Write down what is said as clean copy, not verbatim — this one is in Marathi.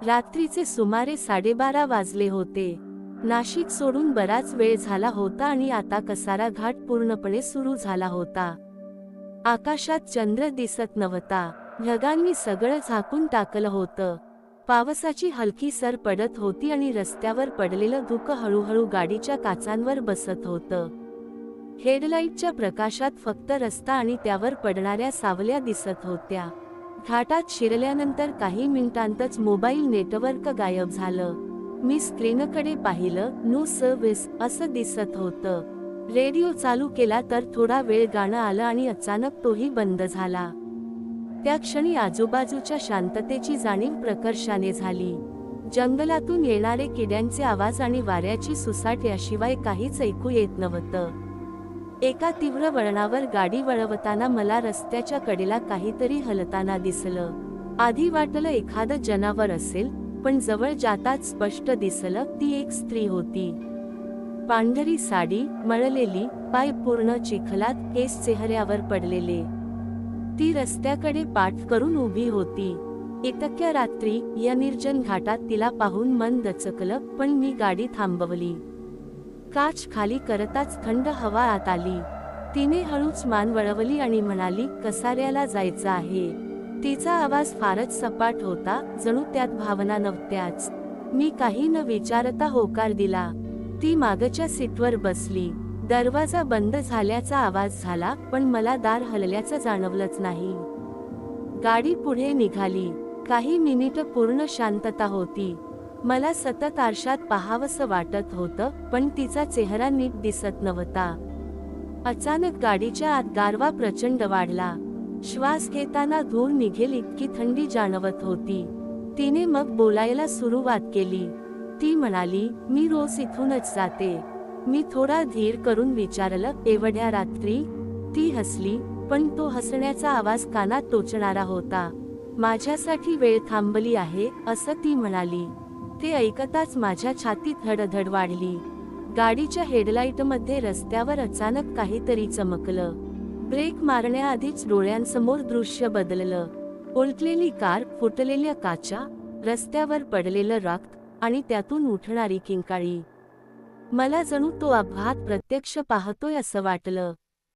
रात्रीचे सुमारे 12:30 वाजले होते। नाशिक सोडून बराच वेळ झाला होता आणि आता कसारा घाट पूर्णपणे सुरू झाला होता। आकाशात चंद्र दिसत नव्हता, ढगांनी सगळं झाकून टाकलं होतं। पावसाची हलकी सर पडत होती आणि रस्त्यावर पडलेलं धुकं हळूहळू गाडीच्या काचांवर बसत होतं। हेडलाईटच्या प्रकाशात फक्त रस्ता आणि त्यावर पडणाऱ्या सावल्या दिसत होत्या। घाटात शिरल्यानंतर काही मिनिटांतच मोबाईल नेटवर्क गायब झालं। मी स्क्रीनकडे पाहिलं, नो सर्व्हिस असं दिसत होतं। रेडिओ चालू केला तर थोडा वेळ गाणं आलं आणि अचानक तोही बंद झाला। त्या क्षणी आजूबाजूच्या शांततेची जाणीव प्रकर्षाने झाली। जंगलातून येणारे किड्यांचे आवाज आणि वाऱ्याची सुसाट याशिवाय काहीच ऐकू येत नव्हतं। एका तीव्र वळणावर गाडी वळवताना मला रस्त्याच्या कडेला काहीतरी हलताना दिसलं। आधी वाटलं एखादं जनावर असेल, पण जवळ जाताच स्पष्ट दिसलं ती एक स्त्री होती। पांढरी साडी, मळलेली, पाय पूर्ण चिखलात, केस चेहऱ्यावर पडलेले। ती रस्त्याकडे पाठ करून उभी होती। इतक्या रात्री या निर्जन घाटात तिला पाहून मन दचकलं, पण मी गाडी थांबवली। काच खाली करताच थंड हवा आत आली। तिने हळूच मान वळवली आणि म्हणाली, कसाऱ्याला जायचं आहे। तिचा आवाज फारच सपाट होता, जणू त्यात भावना नव्हत्याच। मी काही न विचारता होकार दिला। ती मागच्या सीटवर बसली। दरवाजा बंद झाल्याचा आवाज झाला, पण मला दार हलल्याचं जाणवलंच नाही। गाडी पुढे निघाली। काही मिनिटं पूर्ण शांतता होती। मला सतत आरशात पाहावंसं वाटत होतं, पण तिचा चेहरा नीट दिसत नव्हता। अचानक गाडीच्या आत गारवा प्रचंड वाढला। श्वास घेताना धूर निघेल इतकी थंडी जाणवत होती। तिने मग बोलायला सुरुवात केली। ती म्हणाली, मी रोज इथूनच जाते। मी थोडा धीर करून विचारलं, एवढ्या रात्री? ती हसली, पण तो हसण्याचा आवाज कानात टोचणारा होता। माझ्यासाठी वेळ थांबली आहे, असं ती म्हणाली। ते ऐकताच माझ्या छातीत धडधड वाढली। गाडीच्या हेडलाईटमध्ये रस्त्यावर अचानक काहीतरी चमकलं। ब्रेक मारण्याआधीच डोळ्यांसमोर दृश्य बदललं। उलटलेली कार, फुटलेल्या काचा, रस्त्यावर पडलेलं रक्त आणि त्यातून उठणारी किंकाळी। मला जणू तो अपघात प्रत्यक्ष पाहतोय असं वाटलं।